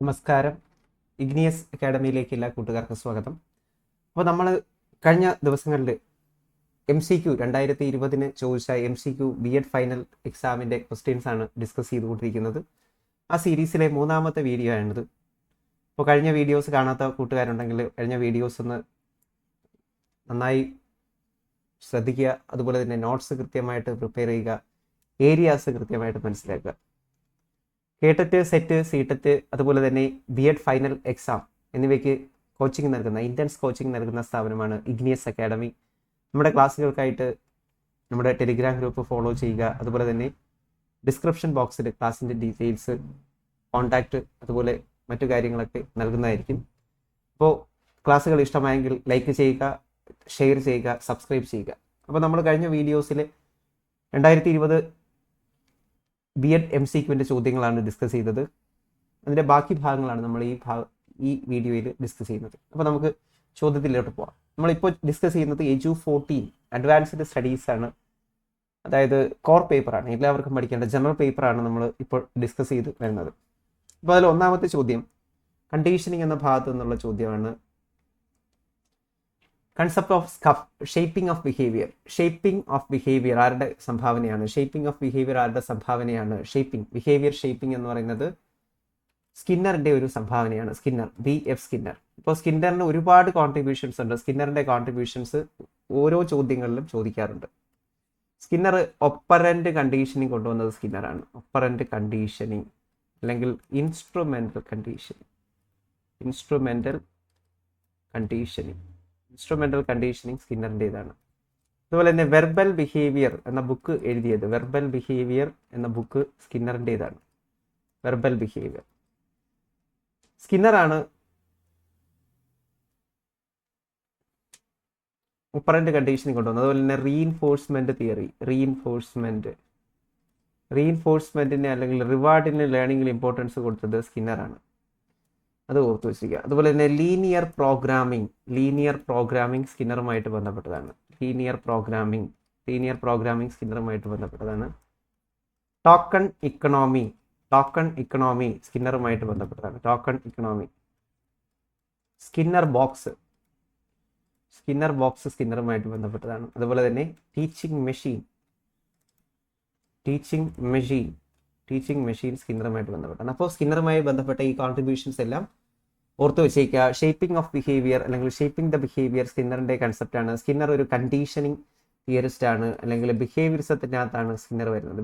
നമസ്കാരം. ഇഗ്നിയസ് അക്കാഡമിയിലേക്ക് എല്ലാ കൂട്ടുകാർക്കും സ്വാഗതം. അപ്പോൾ നമ്മൾ കഴിഞ്ഞ ദിവസങ്ങളിൽ MCQ 2020 ചോദിച്ച MCQ BEd ഫൈനൽ എക്സാമിൻ്റെ ക്വസ്റ്റ്യൻസ് ആണ് ഡിസ്കസ് ചെയ്തുകൊണ്ടിരിക്കുന്നത്. ആ സീരീസിലെ മൂന്നാമത്തെ വീഡിയോ ആണിത്. അപ്പോൾ കഴിഞ്ഞ വീഡിയോസ് കാണാത്ത കൂട്ടുകാരുണ്ടെങ്കിൽ കഴിഞ്ഞ വീഡിയോസ് ഒന്ന് നന്നായി ശ്രദ്ധിക്കുക. അതുപോലെ തന്നെ നോട്ട്സ് കൃത്യമായിട്ട് പ്രിപ്പയർ ചെയ്യുക, ഏരിയാസ് കൃത്യമായിട്ട് മനസ്സിലാക്കുക. കേട്ടറ്റ്, സെറ്റ്, സീറ്ററ്റ്, അതുപോലെ തന്നെ BEd ഫൈനൽ എക്സാം എന്നിവയ്ക്ക് കോച്ചിങ് നൽകുന്ന ഇൻറ്റൻസ് കോച്ചിങ് നൽകുന്ന സ്ഥാപനമാണ് ഇഗ്നിയസ് അക്കാഡമി. നമ്മുടെ ക്ലാസ്സുകൾക്കായിട്ട് നമ്മുടെ ടെലിഗ്രാം ഗ്രൂപ്പ് ഫോളോ ചെയ്യുക. അതുപോലെ തന്നെ ഡിസ്ക്രിപ്ഷൻ ബോക്സിൽ ക്ലാസ്സിൻ്റെ ഡീറ്റെയിൽസ്, കോൺടാക്റ്റ്, അതുപോലെ മറ്റു കാര്യങ്ങളൊക്കെ നൽകുന്നതായിരിക്കും. അപ്പോൾ ക്ലാസ്സുകൾ ഇഷ്ടമായെങ്കിൽ ലൈക്ക് ചെയ്യുക, ഷെയർ ചെയ്യുക, സബ്സ്ക്രൈബ് ചെയ്യുക. അപ്പോൾ നമ്മൾ കഴിഞ്ഞ വീഡിയോസിൽ 2020 BEd MCQൻ്റെ ചോദ്യങ്ങളാണ് ഡിസ്കസ് ചെയ്തത്. അതിൻ്റെ ബാക്കി ഭാഗങ്ങളാണ് നമ്മൾ ഈ വീഡിയോയിൽ ഡിസ്കസ് ചെയ്യുന്നത്. അപ്പോൾ നമുക്ക് ചോദ്യത്തിലോട്ട് പോകാം. നമ്മളിപ്പോൾ ഡിസ്കസ് ചെയ്യുന്നത് EDU14 അഡ്വാൻസ്ഡ് സ്റ്റഡീസ് ആണ്. അതായത് കോർ പേപ്പറാണ്, എല്ലാവർക്കും പഠിക്കേണ്ട ജനറൽ പേപ്പറാണ് നമ്മൾ ഇപ്പോൾ ഡിസ്കസ് ചെയ്ത് വരുന്നത്. അപ്പോൾ അതിൽ ഒന്നാമത്തെ ചോദ്യം കണ്ടീഷനിങ് എന്ന ഭാഗത്തു നിന്നുള്ള ചോദ്യമാണ്. Concept of shaping of behaviour. Shaping of behaviour ആരുടെ സംഭാവനയാണ്? ബിഹേവിയർ ഷേപ്പിംഗ് എന്ന് പറയുന്നത് സ്കിന്നറിൻ്റെ ഒരു സംഭാവനയാണ്. BF Skinner. ഇപ്പോൾ സ്കിന്നറിന് ഒരുപാട് കോൺട്രിബ്യൂഷൻസ് ഉണ്ട്. സ്കിന്നറിൻ്റെ കോൺട്രിബ്യൂഷൻസ് ഓരോ ചോദ്യങ്ങളിലും ചോദിക്കാറുണ്ട്. സ്കിന്നർ ഒപ്പറൻ്റ് കണ്ടീഷനിങ് കൊണ്ടുവന്നത് സ്കിന്നറാണ്. ഒപ്പറൻ്റ് കണ്ടീഷനിങ് അല്ലെങ്കിൽ ഇൻസ്ട്രുമെൻ്റൽ കണ്ടീഷനിങ് സ്കിന്നറിൻ്റെതാണ്. അതുപോലെ തന്നെ വെർബൽ ബിഹേവിയർ എന്ന ബുക്ക് എഴുതിയത് സ്കിന്നറിൻ്റെതാണ്. വെർബൽ ബിഹേവിയർ സ്കിന്നറാണ് ഒപ്പറൻ്റ് കണ്ടീഷനിങ് കൊണ്ടുവന്നത്. അതുപോലെ തന്നെ റീഇൻഫോഴ്സ്മെൻറ്റ് തിയറി, റീഇൻഫോഴ്സ്മെൻറ്റിന് അല്ലെങ്കിൽ റിവാർഡിന് ലേണിംഗിൽ ഇമ്പോർട്ടൻസ് കൊടുത്തത് സ്കിന്നറാണ്. അത് ഓർത്തു വെച്ചിരിക്കുക. അതുപോലെ തന്നെ ലീനിയർ പ്രോഗ്രാമിംഗ് സ്കിന്നറുമായിട്ട് ബന്ധപ്പെട്ടതാണ്. ടോക്കൺ ഇക്കണോമി സ്കിന്നറുമായിട്ട് ബന്ധപ്പെട്ടതാണ്. സ്കിന്നർ ബോക്സ് സ്കിന്നറുമായിട്ട് ബന്ധപ്പെട്ടതാണ്. അതുപോലെ തന്നെ ടീച്ചിങ് മെഷീൻ സ്കിന്നറുമായിട്ട് ബന്ധപ്പെട്ടാണ്. അപ്പോൾ സ്കിന്നറുമായി ബന്ധപ്പെട്ട ഈ കോൺട്രിബ്യൂഷൻസ് എല്ലാം ഓർത്തു വെച്ചേക്കുക. ഷേപ്പിംഗ് ഓഫ് ബിഹേവിയർ അല്ലെങ്കിൽ ഷേപ്പിംഗ് ദ ബിഹേവിയർ സ്കിന്നറിൻ്റെ കൺസെപ്റ്റാണ്. സ്കിന്നർ ഒരു കണ്ടീഷനിങ് തിയറിസ്റ്റ് ആണ്, അല്ലെങ്കിൽ ബിഹേവിയറിസത്തിനകത്താണ് സ്കിന്നർ വരുന്നത്.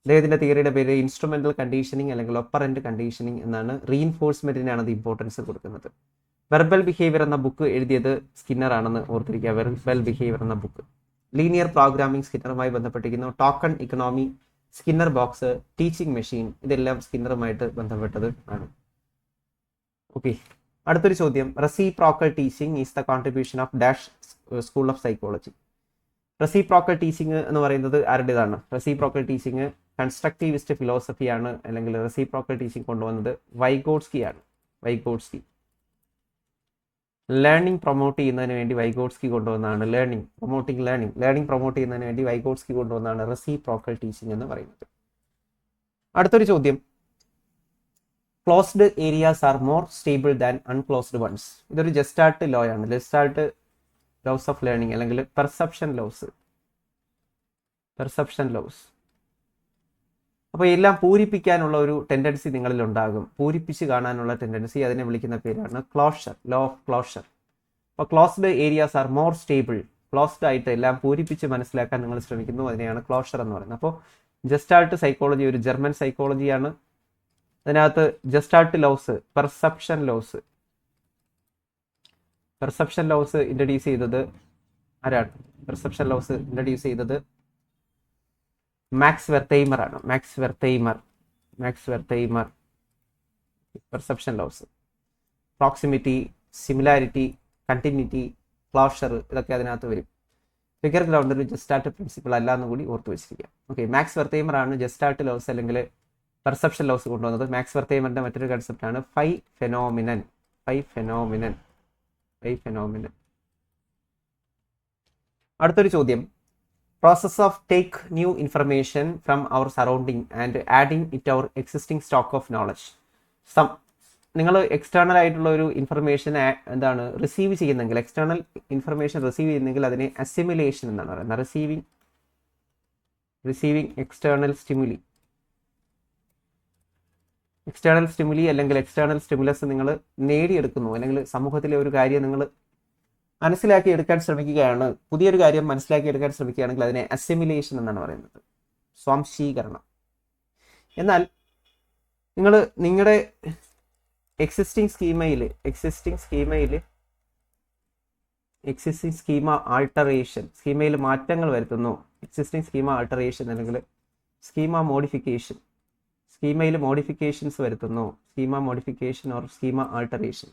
അദ്ദേഹത്തിൻ്റെ തിയറിയുടെ പേര് ഇൻസ്ട്രുമെൻ്റൽ കണ്ടീഷനിങ് അല്ലെങ്കിൽ ഒപ്പറൻ്റ് കണ്ടീഷനിങ് എന്നാണ്. റീഇൻഫോഴ്സ്മെൻറ്റിനാണ് അത് ഇമ്പോർട്ടൻസ് കൊടുക്കുന്നത്. വെർബൽ ബിഹേവിയർ എന്ന ബുക്ക് എഴുതിയത് സ്കിന്നർ ആണെന്ന് ഓർത്തിരിക്കുക. വെർബൽ ബിഹേവിയർ എന്ന ബുക്ക്. ലീനിയർ പ്രോഗ്രാമിംഗ് സ്കിന്നറുമായി ബന്ധപ്പെട്ടിരിക്കുന്നു. Token economy, Skinner box, teaching machine, ഇതെല്ലാം സ്കിന്നറുമായിട്ട് ബന്ധപ്പെട്ടത് ആണ്. ഓക്കെ, അടുത്തൊരു ചോദ്യം. Reciprocal teaching is the contribution of dash school of psychology. Reciprocal teaching എന്ന് പറയുന്നത് ആരുടേതാണ്? റെസിപ്രോക്കൽ ടീച്ചിങ് കൺസ്ട്രക്റ്റീവിസ്റ്റ് ഫിലോസഫിയാണ്, അല്ലെങ്കിൽ റെസിപ്രോക്കൽ ടീച്ചിങ് കൊണ്ടുവന്നത് വൈഗോട്സ്കി. ലേണിംഗ് പ്രൊമോട്ട് ചെയ്യുന്നതിന് വേണ്ടി വൈഗോട്സ്കി കൊണ്ടുവന്നതാണ്. ലേണിംഗ് പ്രൊമോട്ട് ചെയ്യുന്നതിന് വേണ്ടി വൈഗോട്സ്കി കൊണ്ടുവന്നതാണ് റെസിപ്രോക്കൽ ടീച്ചിങ് എന്ന് പറയുന്നത്. അടുത്തൊരു ചോദ്യം. Closed areas are more stable than unclosed ones. ഇതൊരു ജസ്റ്റാർട്ട് ലോ ആണ്. ജസ്റ്റാർട്ട് ലോസ് ഓഫ് ലേണിംഗ് അല്ലെങ്കിൽ പെർസെപ്ഷൻ ലോസ്. അപ്പോൾ എല്ലാം പൂരിപ്പിക്കാനുള്ള ഒരു ടെൻഡൻസി നിങ്ങളിൽ ഉണ്ടാകും. പൂരിപ്പിച്ച് കാണാനുള്ള ടെൻഡൻസി, അതിനെ വിളിക്കുന്ന പേരാണ് ക്ലോഷർ, ലോ ഓഫ് ക്ലോഷർ. അപ്പോൾ closed areas are more stable. Closed ആയിട്ട് എല്ലാം പൂരിപ്പിച്ച് മനസ്സിലാക്കാൻ നിങ്ങൾ ശ്രമിക്കുന്നു, അതിനെയാണ് ക്ലോഷർ എന്ന് പറയുന്നത്. അപ്പോൾ ജസ്റ്റാർട്ട് സൈക്കോളജി ഒരു ജർമ്മൻ സൈക്കോളജിയാണ്. അതിനകത്ത് gestalt laws, perception laws introduce ചെയ്തത് ആരാണ്? മാക്സ് വെർത്തൈമർ ആണ്. Perception laws, proximity, similarity, continuity, closure, ഇതൊക്കെ അതിനകത്ത് വരും. ഫിഗർ ഗ്രൗണ്ട് ഒരു ജസ്റ്റാർട്ട് പ്രിൻസിപ്പിൾ അല്ല എന്ന് കൂടി ഓർത്ത് വെച്ചിരിക്കുക. ഓക്കെ, മാക്സ് വെർത്തൈമർ ആണ് ജസ്റ്റാർട്ട് ലോസ് അല്ലെങ്കിൽ പെർസെപ്ഷൻ ലോസ് കൊണ്ടുവന്നത്. മാക്സ് വെർത്തൈമറിന്റെ മറ്റൊരു കൺസെപ്റ്റാണ് ഫൈ ഫെനോമിനൻ. അടുത്തൊരു ചോദ്യം. Process of take new information from our surrounding and adding it our existing stock of knowledge. നിങ്ങൾ എക്സ്റ്റേണൽ ആയിട്ടുള്ള ഒരു ഇൻഫർമേഷൻ എന്താണ് റിസീവ് ചെയ്യുന്നെങ്കിൽ, എക്സ്റ്റേണൽ ഇൻഫർമേഷൻ റിസീവ് ചെയ്യുന്നെങ്കിൽ അതിനെ അസിമിലേഷൻ എന്നാണ് പറയുന്നത്. റിസീവിങ് എക്സ്റ്റേണൽ സ്റ്റിമുലി അല്ലെങ്കിൽ എക്സ്റ്റേണൽ സ്റ്റിമുലസ് നിങ്ങൾ നേടിയെടുക്കുന്നു, അല്ലെങ്കിൽ സമൂഹത്തിലെ ഒരു കാര്യം നിങ്ങൾ മനസ്സിലാക്കി എടുക്കാൻ ശ്രമിക്കുകയാണ്, പുതിയൊരു കാര്യം മനസ്സിലാക്കി എടുക്കാൻ ശ്രമിക്കുകയാണെങ്കിൽ അതിനെ അസിമിലേഷൻ എന്നാണ് പറയുന്നത്, സ്വാംശീകരണം. എന്നാൽ നിങ്ങൾ നിങ്ങളുടെ എക്സിസ്റ്റിംഗ് സ്കീമ ആൾട്ടറേഷൻ, സ്കീമയിൽ മാറ്റങ്ങൾ വരുത്തുന്നു, എക്സിസ്റ്റിംഗ് സ്കീമ ആൾട്ടറേഷൻ അല്ലെങ്കിൽ സ്കീമയിൽ മോഡിഫിക്കേഷൻസ് വരുത്തുന്നു, schema modification or schema alteration,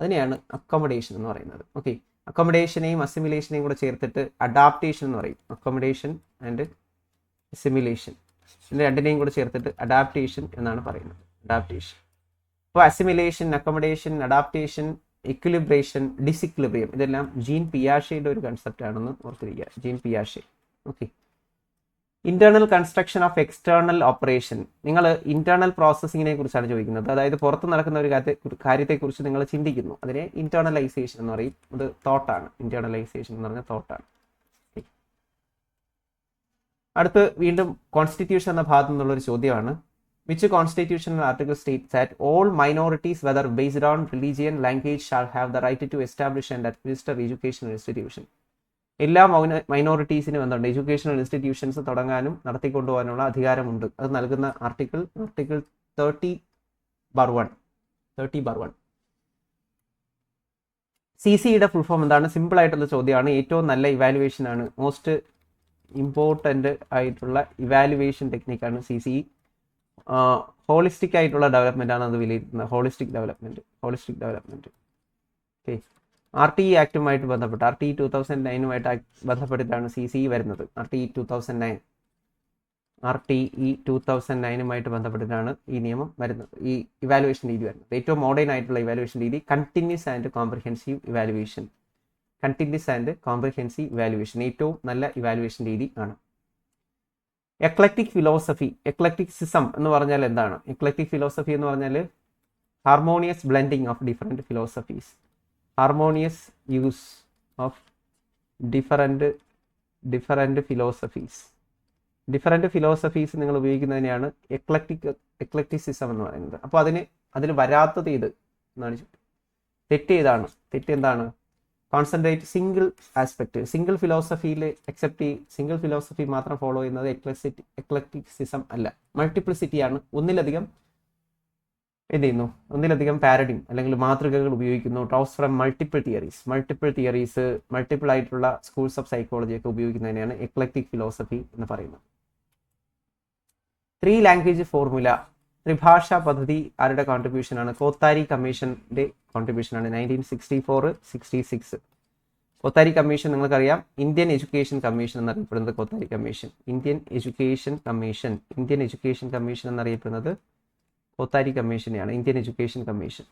അതിനെയാണ് അക്കോമഡേഷൻ എന്ന് പറയുന്നത്. ഓക്കെ, അക്കോമഡേഷനെയും അസിമിലേഷനെയും കൂടെ ചേർത്തിട്ട് അഡാപ്റ്റേഷൻ എന്ന് പറയും. അക്കോമഡേഷൻ ആൻഡ് അസിമിലേഷൻ ഇതിൻ്റെ രണ്ടിനെയും കൂടെ ചേർത്തിട്ട് അഡാപ്റ്റേഷൻ എന്നാണ് പറയുന്നത്. അഡാപ്റ്റേഷൻ. അപ്പോൾ assimilation, accommodation, adaptation, equilibration, disequilibrium ഇതെല്ലാം ജീൻ പിയാഷെയുടെ ഒരു കൺസെപ്റ്റ് ആണെന്ന് ഓർത്തിരിക്കുക. ജീൻ പിയാഷെ. Okay. Internal construction of external operation. നിങ്ങൾ ഇന്റേണൽ പ്രോസസ്സിങ്ങിനെ കുറിച്ചാണ് ചോദിക്കുന്നത്. അതായത് പുറത്ത് നടക്കുന്ന ഒരു കാര്യത്തെക്കുറിച്ച് നിങ്ങൾ ചിന്തിക്കുന്നു, അതിനെ ഇന്റേണലൈസേഷൻ എന്ന് പറയും. അത് തോട്ടാണ്. ഇന്റേണലൈസേഷൻ എന്ന് പറഞ്ഞാൽ തോട്ടാണ്. അടുത്ത് വീണ്ടും കോൺസ്റ്റിറ്റ്യൂഷൻ എന്ന ഭാഗത്തു നിന്നുള്ളൊരു ചോദ്യമാണ്. Which constitutional article states that all minorities, whether based on religion, language, shall have the right to establish and administer educational institution? എല്ലാ മൈനോറിറ്റീസിനും എന്തുണ്ട്? എഡ്യൂക്കേഷണൽ ഇൻസ്റ്റിറ്റ്യൂഷൻസ് തുടങ്ങാനും നടത്തിക്കൊണ്ടുപോകാനുള്ള അധികാരമുണ്ട്. അത് നൽകുന്ന ആർട്ടിക്കിൾ 30/1. CCയുടെ ഫുൾ ഫോം എന്താണ്? സിമ്പിൾ ആയിട്ടുള്ള ചോദ്യമാണ്. ഏറ്റവും നല്ല ഇവാലുവേഷൻ ആണ്, മോസ്റ്റ് ഇമ്പോർട്ടൻ്റ് ആയിട്ടുള്ള ഇവാലുവേഷൻ ടെക്നിക്കാണ് CC. ഹോളിസ്റ്റിക് ആയിട്ടുള്ള ഡെവലപ്മെന്റ് ആണ് അത് വിലയിരുത്തുന്നത്. Holistic development. ഓക്കെ. RTE ആക്ടുമായിട്ട് ബന്ധപ്പെട്ട് RTE 2009 ബന്ധപ്പെട്ടിട്ടാണ് CC വരുന്നത്. RTE 2009 ബന്ധപ്പെട്ടിട്ടാണ് ഈ നിയമം വരുന്നത്, ഈ ഇവാലുവേഷൻ രീതി വരുന്നത്. ഏറ്റവും മോഡേൺ ആയിട്ടുള്ള ഇവാലുവേഷൻ രീതി കണ്ടിന്യൂസ് ആൻഡ് കോംപ്രിഹെൻസീവ് ഇവാലുവേഷൻ. ഏറ്റവും നല്ല ഇവാലുവേഷൻ രീതി ആണ്. എക്ലക്റ്റിക് ഫിലോസഫി, എക്ലക്റ്റിസിസം എന്ന് പറഞ്ഞാൽ എന്താണ്? എക്ലക്റ്റിക് ഫിലോസഫി എന്ന് പറഞ്ഞാൽ harmonious blending of different philosophies, harmonious use of different philosophies നിങ്ങൾ ഉപയോഗിക്കുന്നതിനെയാണ് എക്ലക്റ്റിസിസം എന്ന് പറയുന്നത്. അപ്പോൾ അതിൽ വരാത്തത് ഇത് എന്നാണ്. തെറ്റ് എന്താണ്? Concentrate single aspect, single philosophy മാത്രം ഫോളോ ചെയ്യുന്നത് എക്ലക്റ്റിസിസം അല്ല, മൾട്ടിപ്ലിസിറ്റിയാണ്. ഒന്നിലധികം പാരഡിം അല്ലെങ്കിൽ മാതൃകകൾ ഉപയോഗിക്കുന്നു. Draws from multiple theories, multiple ആയിട്ടുള്ള സ്കൂൾസ് ഓഫ് സൈക്കോളജി ഒക്കെ ഉപയോഗിക്കുന്നതിനെയാണ് എക്ലക്റ്റിക് ഫിലോസഫി എന്ന് പറയുന്നത്. 3 ലാംഗ്വേജ് ഫോർമുല, ത്രിഭാഷാ പദ്ധതി ആരുടെ കോൺട്രിബ്യൂഷനാണ്? കോത്താരി കമ്മീഷന്റെ കോൺട്രിബ്യൂഷനാണ്. 1964-66. കോത്താരി കമ്മീഷൻ നിങ്ങൾക്കറിയാം, ഇന്ത്യൻ എഡ്യൂക്കേഷൻ കമ്മീഷൻ എന്നറിയപ്പെടുന്നത് Kothari commission. Indian education commission എന്നറിയപ്പെടുന്നത് കോത്താരി കമ്മീഷനെയാണ്. Indian education commission.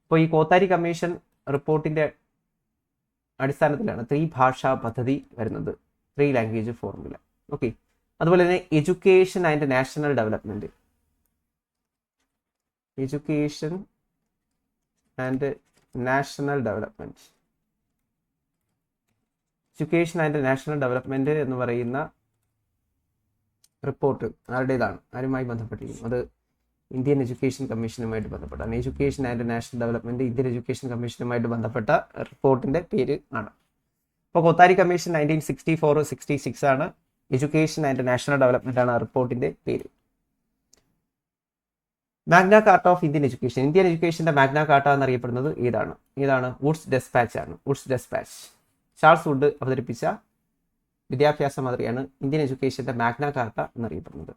അപ്പോൾ ഈ കോത്താരി കമ്മീഷൻ റിപ്പോർട്ടിന്റെ അടിസ്ഥാനത്തിലാണ് 3 ഭാഷാ പദ്ധതി വരുന്നത്, 3 ലാംഗ്വേജ് ഫോർമുല. ഓക്കെ. അതുപോലെ തന്നെ education and national development. Education and national development എന്ന് പറയുന്ന റിപ്പോർട്ട് ആരുമായി ബന്ധപ്പെട്ടിരിക്കുന്നു? അത് ഇന്ത്യൻ എഡ്യൂക്കേഷൻ കമ്മീഷനുമായിട്ട് ബന്ധപ്പെട്ടാണ്. Education and national development Indian education കമ്മീഷനുമായിട്ട് ബന്ധപ്പെട്ട റിപ്പോർട്ടിന്റെ പേര് ആണ്. അപ്പോൾ കോത്താരി കമ്മീഷൻ 1964-66 ആണ്. എഡ്യൂക്കേഷൻ ആൻഡ് നാഷണൽ ഡെവലപ്മെന്റ് ആണ് ആ റിപ്പോർട്ടിന്റെ പേര്. മാഗ്ന കാർട്ട ഓഫ് ഇന്ത്യൻ എഡ്യൂക്കേഷന്റെ മാഗ്ന കാർട്ട എന്നറിയപ്പെടുന്നത് ഏതാണ്? വുഡ്സ് ഡെസ്പാച്ച് ആണ്. ചാൾസ് വുഡ് അവതരിപ്പിച്ച വിദ്യാഭ്യാസ മാതൃകയാണ് ഇന്ത്യൻ എഡ്യൂക്കേഷന്റെ മാഗ്ന കാർട്ട എന്നറിയപ്പെടുന്നത്.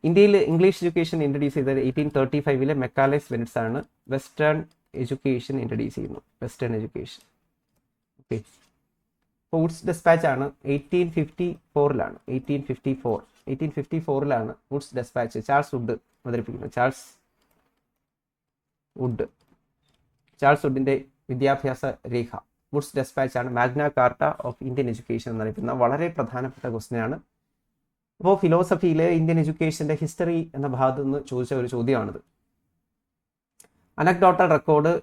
ഇന്ത്യയിൽ ഇംഗ്ലീഷ് എഡ്യൂക്കേഷൻ ഇൻട്രൊഡ്യൂസ് ചെയ്തത് 1835 മെക്കാലേസ് ബെനറ്റ്സ് ആണ്. വെസ്റ്റേൺ എഡ്യൂക്കേഷൻ ഇൻട്രൊഡ്യൂസ് ചെയ്യുന്നു. ഓക്കെ. വുഡ്സ് ഡെസ്പാച്ച് ആണ് 1854 വുഡ്സ് ഡെസ്പാച്ച് ചാൾസ് വുഡ് അവതരിപ്പിക്കുന്നത്. ചാൾസ് വുഡിന്റെ വിദ്യാഭ്യാസ രേഖ വുഡ്സ് ഡെസ്പാച്ച് ആണ് Magna Carta of Indian education എന്നറിയപ്പെടുന്ന വളരെ പ്രധാനപ്പെട്ട ക്വസ്റ്റ്യൻ ആണ്. അപ്പോൾ ഫിലോസഫിയിലെ ഇന്ത്യൻ എഡ്യൂക്കേഷൻ്റെ ഹിസ്റ്ററി എന്ന ഭാഗത്ത് നിന്ന് ചോദിച്ച ഒരു ചോദ്യമാണിത്. അനക്ഡോട്ടൽ റെക്കോർഡ്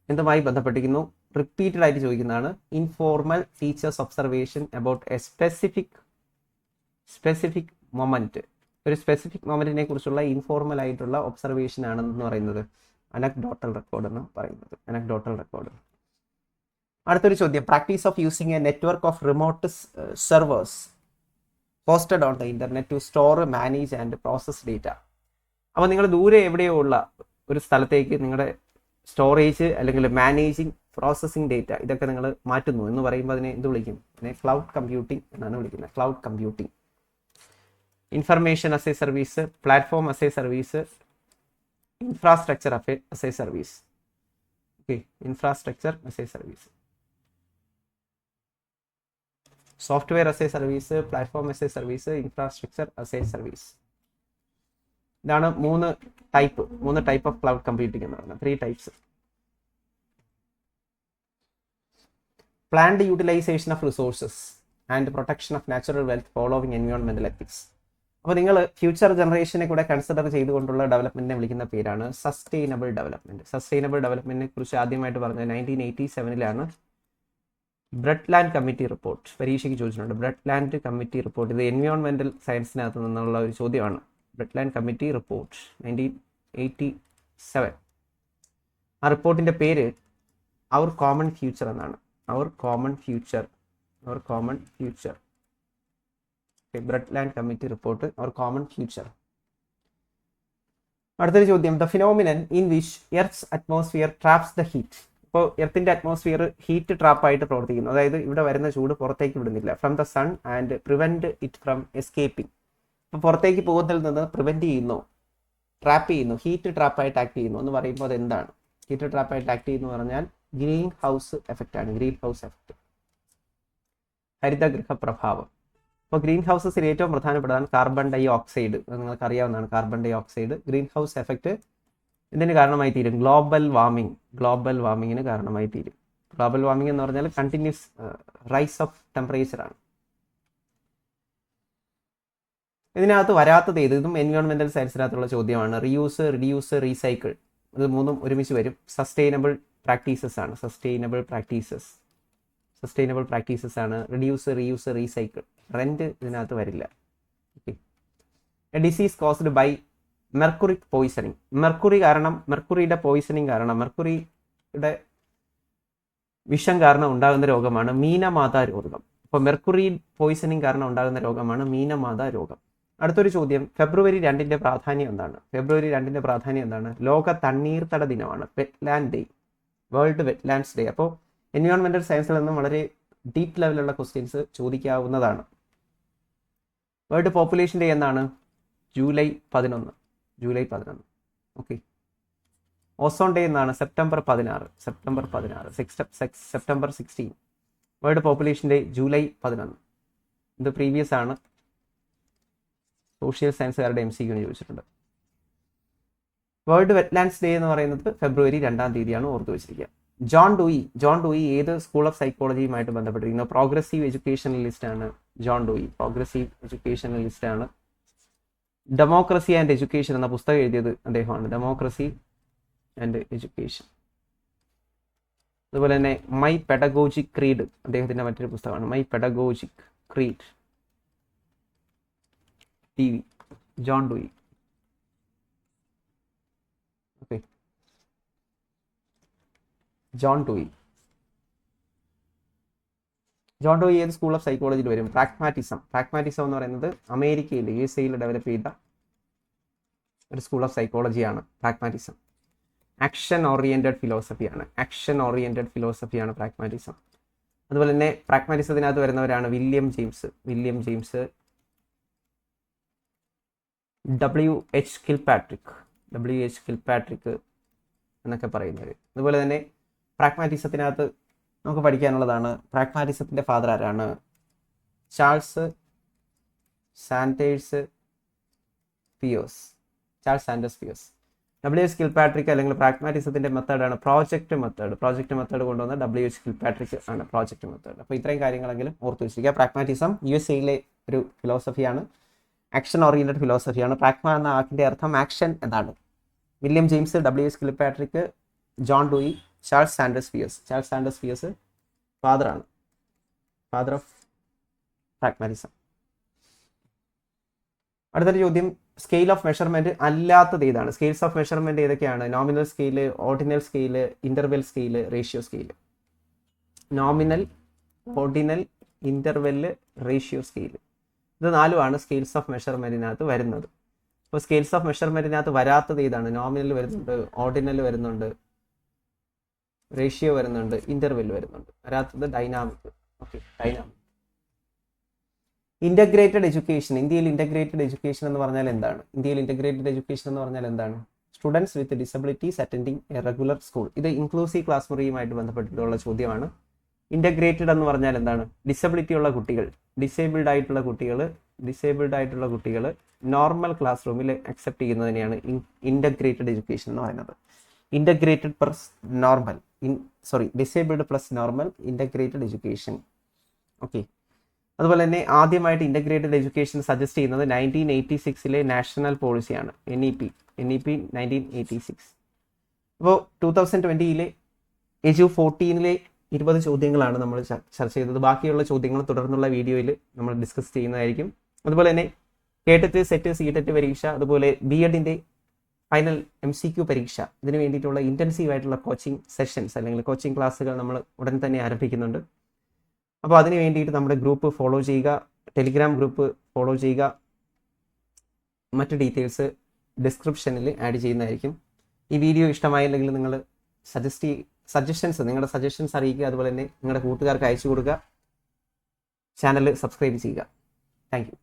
എന്തുമായി ബന്ധപ്പെട്ടിരിക്കുന്നു? റിപ്പീറ്റഡ് ആയിട്ട് ചോദിക്കുന്നതാണ്. Informal teachers observation about A specific moment. ഒരു സ്പെസിഫിക് മൊമെന്റിനെ കുറിച്ചുള്ള ഇൻഫോർമൽ ആയിട്ടുള്ള ഒബ്സർവേഷൻ ആണെന്ന് പറയുന്നത് അനക്ഡോട്ടൽ റെക്കോർഡ് എന്ന് പറയുന്നത്. Anecdotal record. അടുത്തൊരു ചോദ്യം, practice of using a network of remote servers hosted on the internet to store, manage and process data. അപ്പോൾ നിങ്ങൾ ദൂരെ എവിടെയോ ഉള്ള ഒരു സ്ഥലത്തേക്ക് നിങ്ങളുടെ സ്റ്റോറേജ് അല്ലെങ്കിൽ മാനേജിങ്, പ്രോസസ്സിംഗ് ഡേറ്റ ഇതൊക്കെ നിങ്ങൾ മാറ്റുന്നു എന്ന് പറയുമ്പോൾ അതിനെ എന്ത് വിളിക്കും? അതിനെ ക്ലൗഡ് കമ്പ്യൂട്ടിംഗ് എന്നാണ് വിളിക്കുന്നത്. Cloud computing. Information as a service, platform as a service, infrastructure as a service. Okay, infrastructure as a service, software as a service, platform as a service, infrastructure as a service. ഇതാണ് മൂന്ന് type of cloud computing എന്ന് പറയുന്നത്. 3 types. Planned utilisation of resources and protection of natural wealth following എൻവയോൺമെന്റൽ ethics. അപ്പോൾ നിങ്ങൾ future ജനറേഷനെ കൂടെ consider ചെയ്തുകൊണ്ടുള്ള ഡെവലപ്മെന്റിനെ വിളിക്കുന്ന പേരാണ് സസ്റ്റൈനബിൾ ഡെവലപ്മെന്റ്. സസ്റ്റൈനബിൾ ഡെവലപ്മെന്റിനെ കുറിച്ച് ആദ്യമായിട്ട് പറഞ്ഞത് 1987 ബ്രെഡ് ലാൻഡ് കമ്മിറ്റി റിപ്പോർട്ട്. പരീക്ഷയ്ക്ക് ചോദിച്ചിട്ടുണ്ട് ബ്രെഡ് ലാൻഡ് കമ്മിറ്റി റിപ്പോർട്ട്. ഇത് എൻവയോൺമെന്റൽ സയൻസിനകത്ത് നിന്നുള്ള ഒരു ചോദ്യമാണ്. Brundtland committee report 1987. ആ റിപ്പോർട്ടിന്റെ പേര് അവർ കോമൺ ഫ്യൂച്ചർ എന്നാണ്. Our common future. Brundtland committee report, our common future. അടുത്തൊരു ചോദ്യം, the phenomenon in which earth's atmosphere traps the heat. ഇപ്പോൾ എർത്തിന്റെ അറ്റ്മോസ്ഫിയർ ഹീറ്റ് ട്രാപ്പായിട്ട് പ്രവർത്തിക്കുന്നു. അതായത് ഇവിടെ വരുന്ന ചൂട് പുറത്തേക്ക് വിടുന്നില്ല. From the sun and prevent it from escaping. ഇപ്പോൾ പുറത്തേക്ക് പോകുന്നതിൽ നിന്ന് പ്രിവെന്റ് ചെയ്യുന്നു, ട്രാപ്പ് ചെയ്യുന്നു, ഹീറ്റ് ട്രാപ്പായിട്ട് ആക്ട് ചെയ്യുന്നു എന്ന് പറയുമ്പോൾ അത് എന്താണ്? ഹീറ്റ് ട്രാപ്പായിട്ട് ആക്ട് ചെയ്യുന്നു പറഞ്ഞാൽ ഗ്രീൻ ഹൗസ് എഫക്റ്റ് ആണ്. ഗ്രീൻ ഹൗസ് എഫക്റ്റ്, ഹരിതഗൃഹ പ്രഭാവം. അപ്പോൾ ഗ്രീൻ ഹൗസസിൽ ഏറ്റവും പ്രധാനപ്പെട്ടതാണ് കാർബൺ ഡൈ ഓക്സൈഡ്. നിങ്ങൾക്ക് അറിയാവുന്നതാണ് carbon dioxide. Greenhouse effect ഇതിന് കാരണമായി തീരും. ഗ്ലോബൽ വാർമിങ്ങിന് കാരണമായി തീരും. ഗ്ലോബൽ വാർമിംഗ് എന്ന് പറഞ്ഞാൽ കണ്ടിന്യൂസ് റൈസ് ഓഫ് ടെമ്പറേച്ചർ ആണ്. ഇതിനകത്ത് വരാത്തത് ഏത്? ഇതും എൻവയോൺമെന്റൽ സയൻസിനകത്തുള്ള ചോദ്യമാണ്. Reuse, reduce, recycle. ഇത് മൂന്നും ഒരുമിച്ച് വരും. സസ്റ്റൈനബിൾ പ്രാക്ടീസസ് ആണ്. സസ്റ്റൈനബിൾ പ്രാക്ടീസസ് ആണ്. Reduce, reuse, recycle. റെന്റ് ഇതിനകത്ത് വരില്ല. Okay. A disease caused by mercury poisoning. മെർക്കുറിയുടെ പോയിസണിങ് കാരണം, മെർക്കുറിയുടെ വിഷം കാരണം ഉണ്ടാകുന്ന രോഗമാണ് മീനമാത രോഗം. അപ്പോൾ മെർക്കുറി പോയിസണിങ് കാരണം ഉണ്ടാകുന്ന രോഗമാണ് മീനമാത രോഗം. അടുത്തൊരു ചോദ്യം, ഫെബ്രുവരി 2 പ്രാധാന്യം എന്താണ്? ലോക തണ്ണീർത്തട ദിനമാണ്. Wetland day, world wetlands day. അപ്പോൾ എൻവയോൺമെന്റൽ സയൻസിൽ നിന്നും വളരെ ഡീപ്പ് ലെവലുള്ള ക്വസ്റ്റ്യൻസ് ചോദിക്കാവുന്നതാണ്. വേൾഡ് പോപ്പുലേഷൻ ഡേ എന്നാണ്? ജൂലൈ 11. ഓക്കെ. ഓസോൺ ഡേ എന്നാണ്? September 16. September 16. World population day July 11. ഇത് പ്രീവിയസ് ആണ്. സോഷ്യൽ സയൻസുകാരുടെ MCQ ചോദിച്ചിട്ടുണ്ട്. വേൾഡ് വെറ്റ്ലാൻഡ്സ് ഡേ എന്ന് പറയുന്നത് ഫെബ്രുവരി 2 ഓർത്തു വെച്ചിരിക്കുക. ജോൺ ഡൂയി ഏത് സ്കൂൾ ഓഫ് സൈക്കോളജിയുമായിട്ട് ബന്ധപ്പെട്ടിരിക്കുന്നു? പ്രോഗ്രസീവ് എഡ്യൂക്കേഷണലിസ്റ്റ് ആണ് John Dewey. Democracy and education എന്ന പുസ്തകം എഴുതിയത് അദ്ദേഹമാണ്. Democracy and education. അതുപോലെ തന്നെ മൈ പെഡഗോജിക് ക്രീഡ് അദ്ദേഹത്തിന്റെ മറ്റൊരു പുസ്തകമാണ്. My pedagogic creed. John Dewey. Okay. John Dewey ഏത് സ്കൂൾ ഓഫ് സൈക്കോളജിയിൽ വരും? പ്രാഗ്മാറ്റിസം എന്ന് പറയുന്നത് അമേരിക്കയിൽ, USA ഡെവലപ്പ് ചെയ്ത ഒരു സ്കൂൾ ഓഫ് സൈക്കോളജിയാണ് പ്രാഗ്മാറ്റിസം. ആക്ഷൻ ഓറിയന്റഡ് ഫിലോസഫിയാണ് പ്രാഗ്മാറ്റിസം. അതുപോലെ തന്നെ പ്രാഗ്മാറ്റിസത്തിനകത്ത് വരുന്നവരാണ് വില്യം ജെയിംസ്, WH കിൽപാട്രിക് എന്നൊക്കെ പറയുന്നവർ. അതുപോലെ തന്നെ പ്രാഗ്മാറ്റിസത്തിനകത്ത് നമുക്ക് പഠിക്കാനുള്ളതാണ്, പ്രാഗ്മാറ്റിസത്തിന്റെ ഫാദർ ആരാണ്? Charles Sanders Peirce. WH Kilpatrick അല്ലെങ്കിൽ പ്രാഗ്മാറ്റിസത്തിൻ്റെ മെത്തേഡാണ് പ്രോജക്റ്റ് മെത്തേഡ് കൊണ്ടുവന്ന WH കിൽപാട്രിക് ആണ് പ്രോജക്റ്റ് മെത്തേഡ്. അപ്പോൾ ഇത്രയും കാര്യങ്ങളെങ്കിലും ഓർത്ത് വെച്ചിരിക്കുക. പ്രാഗ്മാറ്റിസം USA ഒരു ഫിലോസഫിയാണ്, ആക്ഷൻ ഓറിയൻറ്റഡ് ഫിലോസഫിയാണ്. പ്രാഗ്മ എന്ന വാക്കിൻ്റെ അർത്ഥം ആക്ഷൻ എന്നാണ്. William James, WH Kilpatrick, John Dewey, Charles Sanders Peirce father of pragmatism. അടുത്തൊരു ചോദ്യം, സ്കെയിൽ ഓഫ് മെഷർമെൻറ്റ് അല്ലാത്തത് ഏതാണ്? സ്കെയിൽസ് ഓഫ് മെഷർമെൻറ്റ് ഏതൊക്കെയാണ്? Nominal scale, ordinal scale, interval scale, ratio scale. Nominal, ordinal, interval, ratio scale. ഇത് 4 scales of മെഷർമെൻറ്റിനകത്ത് വരുന്നത്. അപ്പോൾ scales of മെഷർമെൻറ്റിനകത്ത് വരാത്തത് ഏതാണ്? നോമിനൽ വരുന്നുണ്ട്, ഓർഡിനൽ വരുന്നുണ്ട്, റേഷ്യോ വരുന്നുണ്ട്, ഇൻ്റർവെൽ വരുന്നുണ്ട്. വരാത്തത് dynamic. Okay, dynamic. Integrated education. ഇന്ത്യയിൽ ഇന്റഗ്രേറ്റഡ് എഡ്യൂക്കേഷൻ എന്ന് പറഞ്ഞാൽ എന്താണ്? Students with disabilities attending A regular school. ഇത് ഇൻക്ലൂസീവ് ക്ലാസ് മുറിയുമായിട്ട് ബന്ധപ്പെട്ടിട്ടുള്ള ചോദ്യമാണ്. ഇന്റഗ്രേറ്റഡ് എന്ന് പറഞ്ഞാൽ എന്താണ്? ഡിസേബിൾഡ് ആയിട്ടുള്ള കുട്ടികൾ നോർമൽ ക്ലാസ് റൂമിൽ അക്സെപ്റ്റ് ചെയ്യുന്നതിനെയാണ് ഇന്റഗ്രേറ്റഡ് എഡ്യൂക്കേഷൻ എന്ന് പറയുന്നത്. Disabled plus normal, integrated education. Okay. അതുപോലെ തന്നെ ആദ്യമായിട്ട് ഇന്റഗ്രേറ്റഡ് എഡ്യൂക്കേഷൻ സജസ്റ്റ് ചെയ്യുന്നത് 1986 നാഷണൽ പോളിസിയാണ്, NEP 1986. അപ്പോൾ 2020 EDU14 20 ചോദ്യങ്ങളാണ് നമ്മൾ ചർച്ച ചെയ്തത്. ബാക്കിയുള്ള ചോദ്യങ്ങൾ തുടർന്നുള്ള വീഡിയോയിൽ നമ്മൾ ഡിസ്കസ് ചെയ്യുന്നതായിരിക്കും. അതുപോലെ തന്നെ കേട്ടറ്റ്, സെറ്റ്, CTET പരീക്ഷ, അതുപോലെ BEd ഫൈനൽ MCQ പരീക്ഷ, ഇതിന് വേണ്ടിയിട്ടുള്ള ഇൻറ്റൻസീവ് ആയിട്ടുള്ള കോച്ചിങ് സെഷൻസ് അല്ലെങ്കിൽ കോച്ചിങ് ക്ലാസ്സുകൾ നമ്മൾ ഉടൻ തന്നെ ആരംഭിക്കുന്നുണ്ട്. അപ്പോൾ അതിന് വേണ്ടിയിട്ട് നമ്മുടെ ഗ്രൂപ്പ് ഫോളോ ചെയ്യുക, ടെലിഗ്രാം ഗ്രൂപ്പ് ഫോളോ ചെയ്യുക. മറ്റ് ഡീറ്റെയിൽസ് ഡിസ്ക്രിപ്ഷനിൽ ആഡ് ചെയ്യുന്നതായിരിക്കും. ഈ വീഡിയോ ഇഷ്ടമായില്ലെങ്കിൽ നിങ്ങൾ നിങ്ങളുടെ സജഷൻസ് അറിയിക്കുക. അതുപോലെ തന്നെ നിങ്ങളുടെ കൂട്ടുകാർക്ക് അയച്ചു കൊടുക്കുക. ചാനൽ സബ്സ്ക്രൈബ് ചെയ്യുക. Thank you.